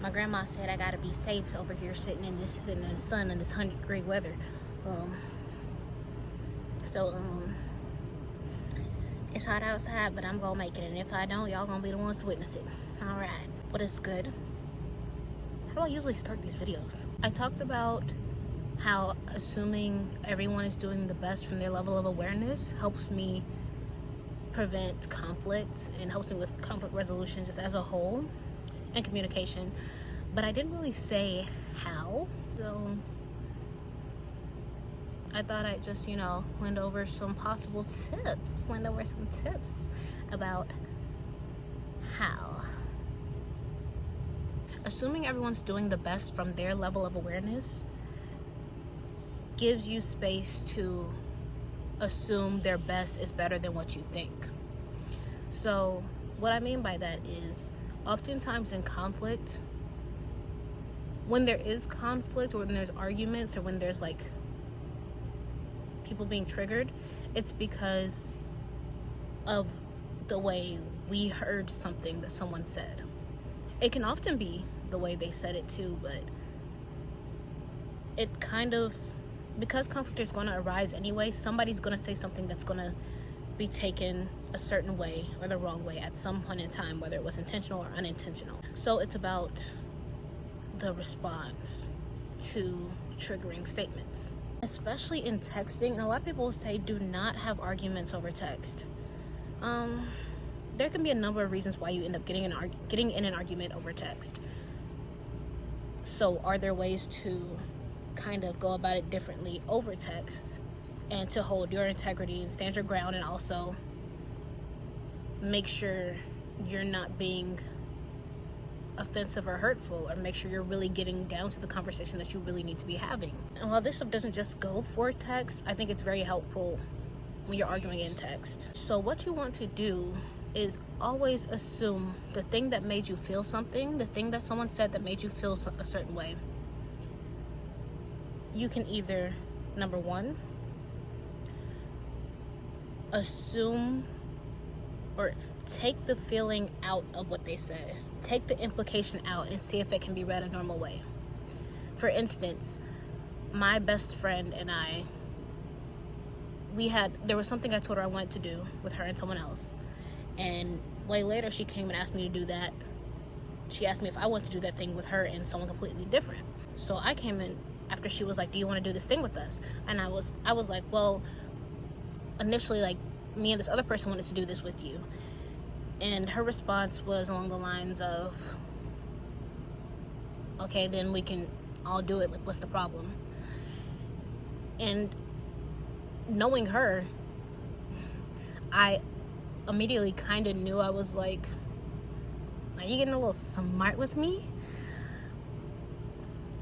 My grandma said I gotta be safe over here sitting in the sun in this 100-degree weather. So it's hot outside, but I'm gonna make it, and if I don't, y'all gonna be the ones to witness it. All right, but it's good. How do I usually start these videos? I talked about how assuming everyone is doing the best from their level of awareness helps me prevent conflict and helps me with conflict resolution just as a whole and communication, but I didn't really say how. So I thought I'd just, lend over some tips about how. Assuming everyone's doing the best from their level of awareness gives you space to assume their best is better than what you think. So what I mean by that is, oftentimes in conflict, when there is conflict or when there's arguments or when there's like people being triggered, it's because of the way we heard something that someone said. It can often be the way they said it too, but it kind of, because conflict is going to arise anyway, somebody's going to say something that's going to be taken a certain way or the wrong way at some point in time, whether it was intentional or unintentional. So it's about the response to triggering statements, especially in texting. And a lot of people say do not have arguments over text. There can be a number of reasons why you end up getting in an argument over text. So are there ways to kind of go about it differently over text and to hold your integrity and stand your ground, and also make sure you're not being offensive or hurtful, or make sure you're really getting down to the conversation that you really need to be having? And while this stuff doesn't just go for text, I think it's very helpful when you're arguing in text. So what you want to do is always assume the thing that made you feel something, the thing that someone said that made you feel a certain way. You can either, number one, assume or take the feeling out of what they said. Take the implication out and see if it can be read a normal way. For instance, my best friend and I, there was something I told her I wanted to do with her and someone else. And way later, she came and asked me to do that. She asked me if I wanted to do that thing with her and someone completely different. So I came in after she was like, do you want to do this thing with us? And I was like, well, initially, like, me and this other person wanted to do this with you. And her response was along the lines of, okay, then we can all do it. Like, what's the problem? And knowing her, I immediately kind of knew. I was like, are you getting a little smart with me?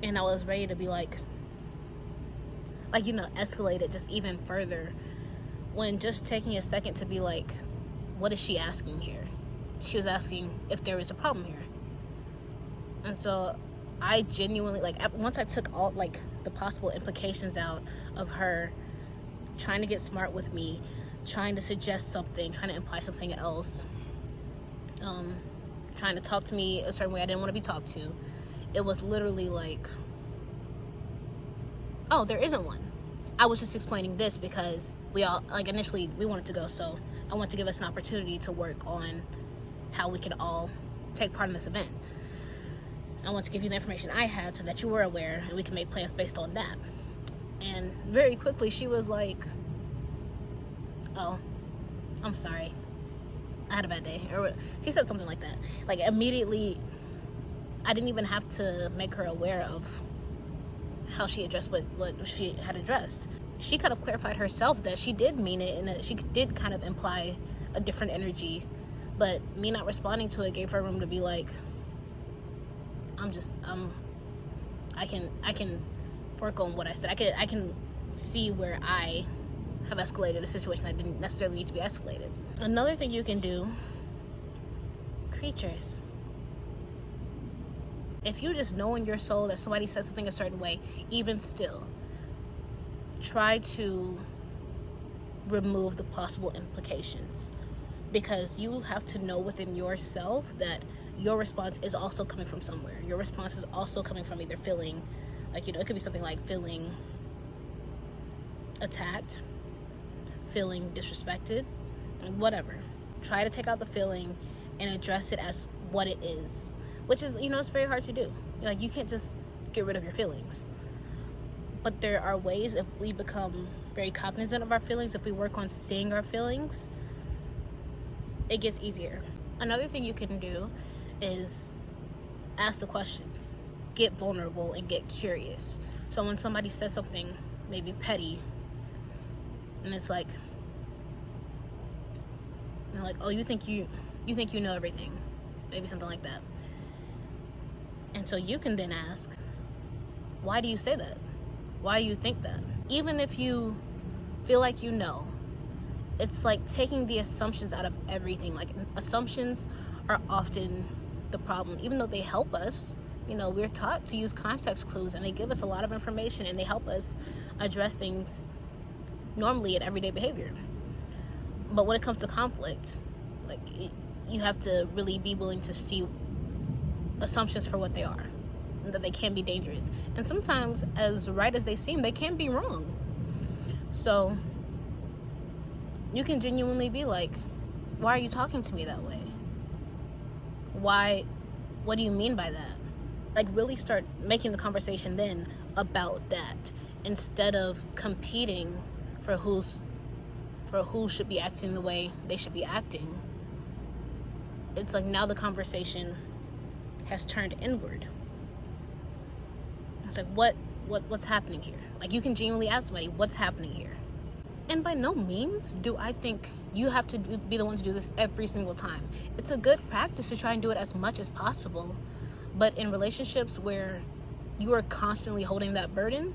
And I was ready to be like, escalate it just even further, when just taking a second to be like, what is she asking here? She was asking if there was a problem here. And so I genuinely, once I took all the possible implications out of her trying to get smart with me, trying to suggest something, trying to imply something else, trying to talk to me a certain way I didn't want to be talked to, it was literally like, oh, there isn't one. I was just explaining this because we all, initially we wanted to go, so I want to give us an opportunity to work on how we could all take part in this event. I want to give you the information I had so that you were aware and we can make plans based on that. And very quickly she was like, oh, I'm sorry, I had a bad day. Or she said something like that. Like, immediately, I didn't even have to make her aware of how she addressed what she had addressed. She kind of clarified herself that she did mean it, and that she did kind of imply a different energy, but me not responding to it gave her room to be like, I can work on what I said. I can see where I have escalated a situation that didn't necessarily need to be escalated. Another thing you can do, creatures. If you just know in your soul that somebody says something a certain way, even still, try to remove the possible implications, because you have to know within yourself that your response is also coming from somewhere. Your response is also coming from either feeling like, it could be something like feeling attacked, feeling disrespected, whatever. Try to take out the feeling and address it as what it is, which is, it's very hard to do. Like, you can't just get rid of your feelings. But there are ways, if we become very cognizant of our feelings, if we work on seeing our feelings, it gets easier. Another thing you can do is ask the questions, get vulnerable, and get curious. So when somebody says something maybe petty, and it's like, oh, you think you know everything, maybe something like that. And so you can then ask, why do you say that? Why do you think that? Even if you feel like you know, it's like taking the assumptions out of everything. Like, assumptions are often the problem, even though they help us. We're taught to use context clues, and they give us a lot of information, and they help us address things normally in everyday behavior. But when it comes to conflict, you have to really be willing to see assumptions for what they are, and that they can be dangerous. And sometimes, as right as they seem, they can be wrong. So you can genuinely be like, why are you talking to me that way? What do you mean by that? Like, really start making the conversation then about that, instead of competing for who should be acting the way they should be acting. It's like, now the conversation has turned inward. It's like, what's happening here? Like, you can genuinely ask somebody, what's happening here? And by no means do I think you have to be the one to do this every single time. It's a good practice to try and do it as much as possible. But in relationships where you are constantly holding that burden,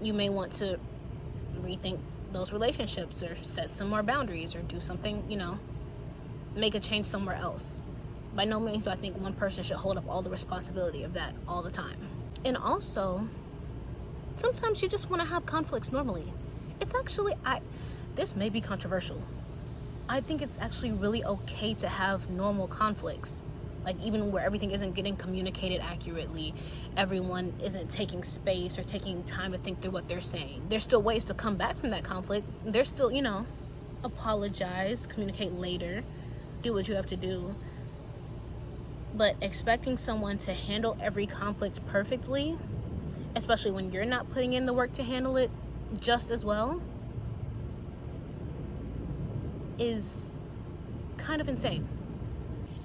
you may want to rethink those relationships, or set some more boundaries, or do something, make a change somewhere else. By no means do I think one person should hold up all the responsibility of that all the time. And also, sometimes you just want to have conflicts normally. It's actually, this may be controversial. I think it's actually really okay to have normal conflicts. Like, even where everything isn't getting communicated accurately, everyone isn't taking space or taking time to think through what they're saying. There's still ways to come back from that conflict. There's still, apologize, communicate later, do what you have to do. But expecting someone to handle every conflict perfectly, especially when you're not putting in the work to handle it just as well, is kind of insane.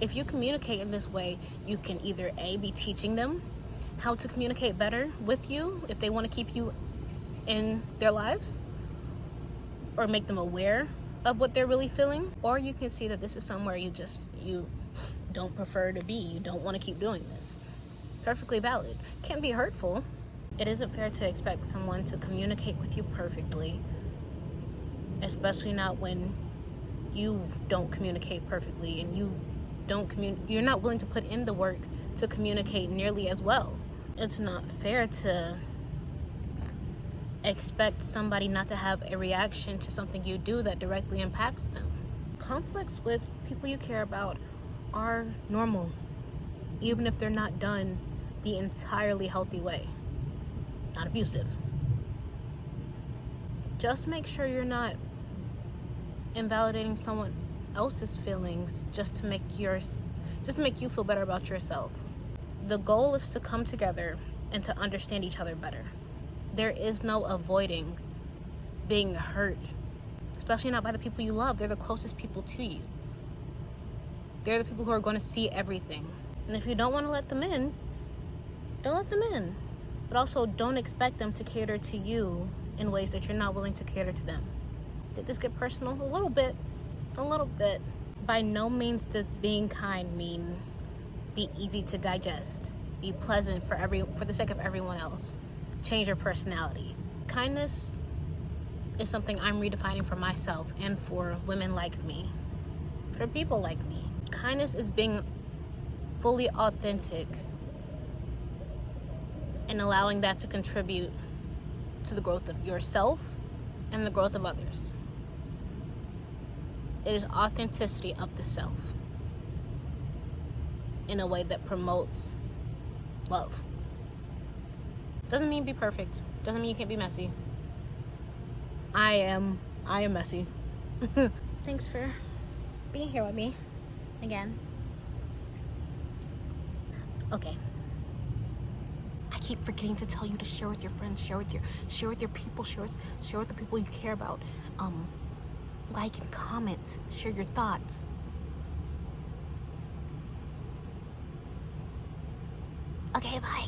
If you communicate in this way, you can either A, be teaching them how to communicate better with you if they want to keep you in their lives, or make them aware of what they're really feeling, or you can see that this is somewhere you don't prefer to be. You don't want to keep doing this. Perfectly valid. Can be hurtful. It isn't fair to expect someone to communicate with you perfectly, especially not when you don't communicate perfectly, and you're not willing to put in the work to communicate nearly as well. It's not fair to expect somebody not to have a reaction to something you do that directly impacts them. Conflicts with people you care about are normal, even if they're not done the entirely healthy way, not abusive. Just make sure you're not invalidating someone else's feelings just to make you feel better about yourself. The goal is to come together and to understand each other better. There is no avoiding being hurt, especially not by the people you love. They're the closest people to you. They're the people who are going to see everything. And if you don't want to let them in, don't let them in. But also, don't expect them to cater to you in ways that you're not willing to cater to them. Did this get personal? A little bit. By no means does being kind mean be easy to digest, be pleasant for the sake of everyone else, change your personality. Kindness is something I'm redefining for myself and for women like me, for people like me. Kindness is being fully authentic and allowing that to contribute to the growth of yourself and the growth of others. It is authenticity of the self. in a way that promotes love. Doesn't mean be perfect. Doesn't mean you can't be messy. I am messy. Thanks for being here with me again. Okay. I keep forgetting to tell you to share with your friends, share with your people, share with the people you care about. Like and comment, share your thoughts. Okay, bye.